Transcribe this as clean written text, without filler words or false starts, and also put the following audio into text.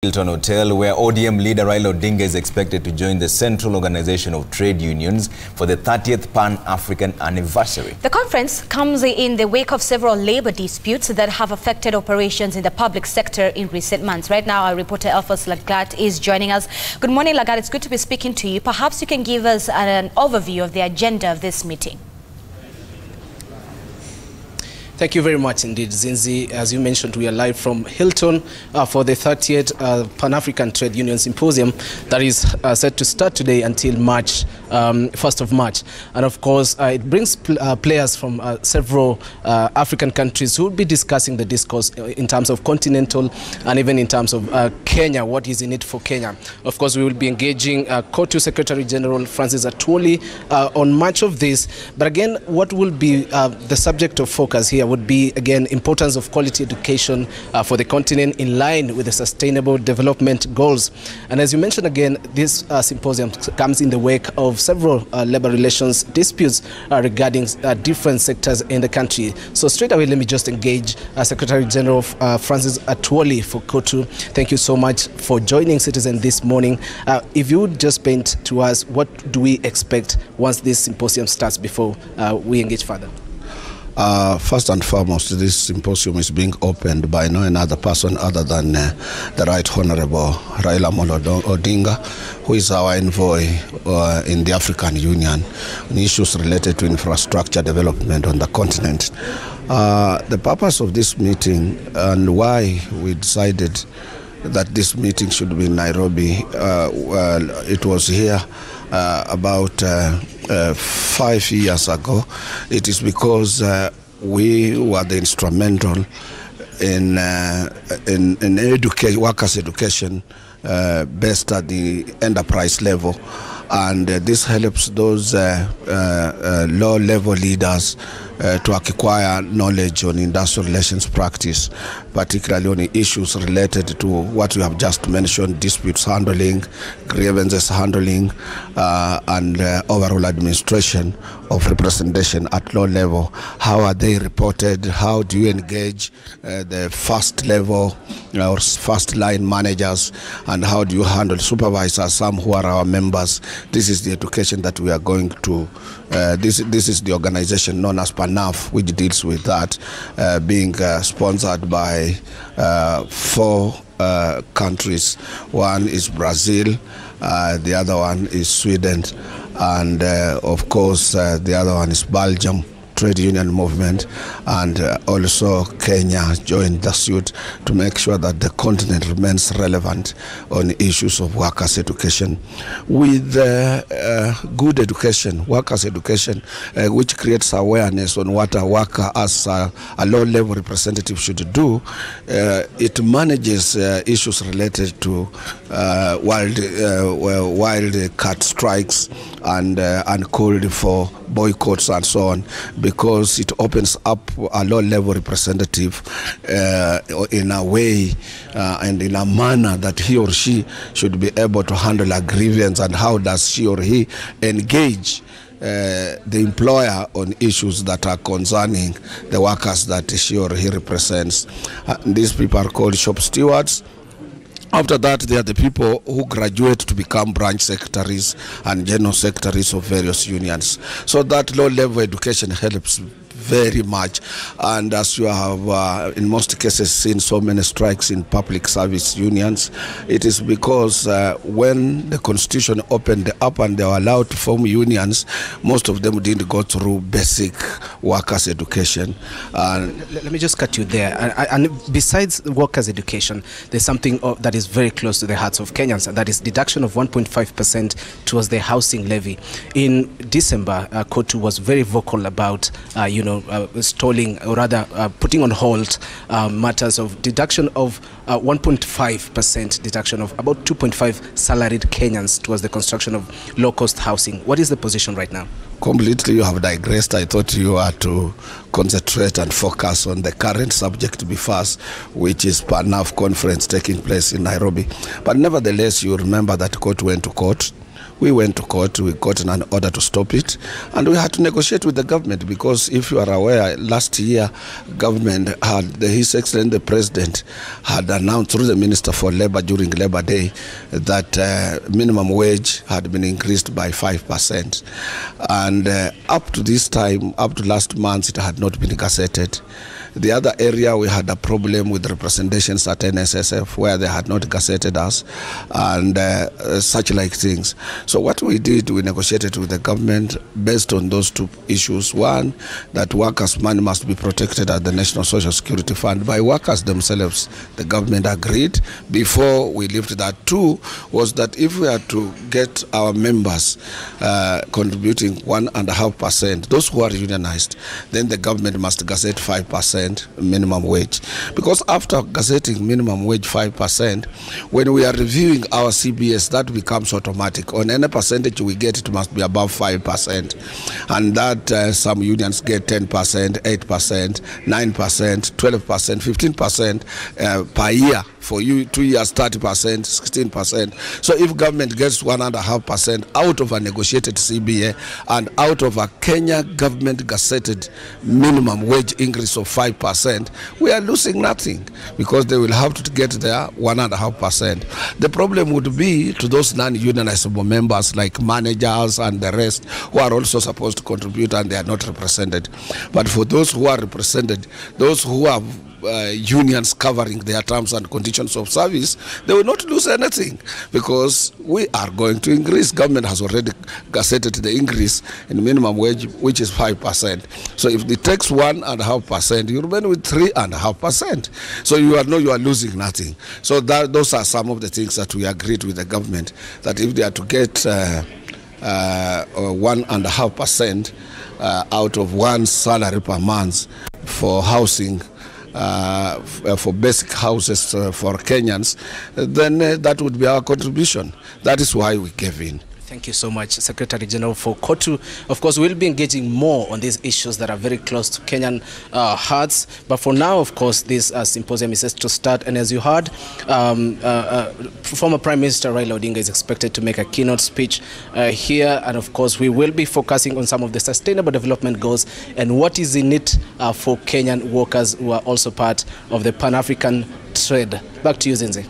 Hilton Hotel, where ODM leader Raila Odinga is expected to join the Central Organization of Trade Unions for the 30th Pan-African anniversary. The conference comes in the wake of several labor disputes that have affected operations in the public sector in recent months. Right now, our reporter Elphas Lagat is joining us. Good morning, Lagat. It's good to be speaking to you. Perhaps you can give us an overview of the agenda of this meeting. Thank you very much indeed, Zinzi. As you mentioned, we are live from Hilton for the 30th Pan-African Trade Union Symposium that is set to start today until March, 1st of March. And of course, it brings players from several African countries who will be discussing the discourse in terms of continental and even in terms of Kenya, what is in it for Kenya. Of course, we will be engaging COTU Secretary General Francis Atwoli on much of this. But again, what will be the subject of focus here would be, again, importance of quality education for the continent in line with the sustainable development goals. And as you mentioned, again, this symposium comes in the wake of several labor relations disputes regarding different sectors in the country. So straight away, let me just engage Secretary General Francis Atwoli for COTU. Thank you so much for joining Citizen this morning. If you would just paint to us, what do we expect once this symposium starts before we engage further? First and foremost, this symposium is being opened by no another person other than the Right Honorable Raila Odinga, who is our envoy in the African Union on issues related to infrastructure development on the continent. The purpose of this meeting and why we decided that this meeting should be in Nairobi, it was here about 5 years ago. It is because we were the instrumental in workers' education based at the enterprise level, and this helps those low-level leaders to acquire knowledge on industrial relations practice, particularly on the issues related to what we have just mentioned: disputes handling, grievances handling, and overall administration of representation at low level. How are they reported? How do you engage the first level or first line managers? And how do you handle supervisors, some who are our members? This is the education that we are going to. This is the organization known as PANAF, which deals with that, being sponsored by 4 countries. One is Brazil, the other one is Sweden, and of course the other one is Belgium Trade Union Movement, and also Kenya joined the suit to make sure that the continent remains relevant on issues of workers' education. With good education, workers' education, which creates awareness on what a worker as a low-level representative should do, it manages issues related to wild cat strikes and uncalled for boycotts and so on, because it opens up a low-level representative in a way and in a manner that he or she should be able to handle a grievance, and how does she or he engage the employer on issues that are concerning the workers that she or he represents. These people are called shop stewards. After that, they are the people who graduate to become branch secretaries and general secretaries of various unions. So that low-level education helps very much. And as you have in most cases seen so many strikes in public service unions, it is because when the constitution opened up and they were allowed to form unions, most of them didn't go through basic workers' education. Let me just cut you there. And besides workers' education, there's something that is very close to the hearts of Kenyans, and that is deduction of 1.5% towards the housing levy. In December, COTU was very vocal about, stalling, or rather putting on hold matters of deduction of 1.5% deduction of about 2.5 salaried Kenyans towards the construction of low-cost housing. What is the position right now? Completely, you have digressed. I thought you were to concentrate and focus on the current subject to be first, which is PANAF conference taking place in Nairobi. But nevertheless, you remember that court went to court. We went to court, we got an order to stop it, and we had to negotiate with the government because if you are aware, last year, government had, His Excellency the President had announced through the Minister for Labour during Labour Day that minimum wage had been increased by 5%. And up to this time, up to last month, it had not been gazetted. The other area, we had a problem with representations at NSSF where they had not gazetted us and such like things. So what we did, we negotiated with the government based on those two issues. One, that workers' money must be protected at the National Social Security Fund by workers themselves. The government agreed before we lifted that. Two was that if we are to get our members contributing 1.5%, those who are unionized, then the government must gazette 5% minimum wage. Because after gazetting minimum wage 5%, when we are reviewing our CBS, that becomes automatic. On any percentage we get, it must be above 5%. And that some unions get 10%, 8%, 9%, 12%, 15% per year. For you, 2 years, 30%, 16%. So if government gets 1.5% out of a negotiated CBA and out of a Kenya government gazetted minimum wage increase of 5%, we are losing nothing because they will have to get their 1.5%. The problem would be to those non-unionizable members like managers and the rest who are also supposed to contribute and they are not represented. But for those who are represented, those who have unions covering their terms and conditions of service, they will not lose anything because we are going to increase. Government has already gazetted the increase in minimum wage, which is 5%. So if it takes 1.5%, you remain with 3.5%. So you know you are losing nothing. So those are some of the things that we agreed with the government, that if they are to get 1.5% out of one salary per month for housing, for basic houses for Kenyans, then that would be our contribution. That is why we gave in. Thank you so much, Secretary General for COTU. Of course, we'll be engaging more on these issues that are very close to Kenyan hearts. But for now, of course, this symposium is set to start. And as you heard, former Prime Minister Raila Odinga is expected to make a keynote speech here. And of course, we will be focusing on some of the sustainable development goals and what is in it for Kenyan workers who are also part of the Pan-African trade. Back to you, Zinzi.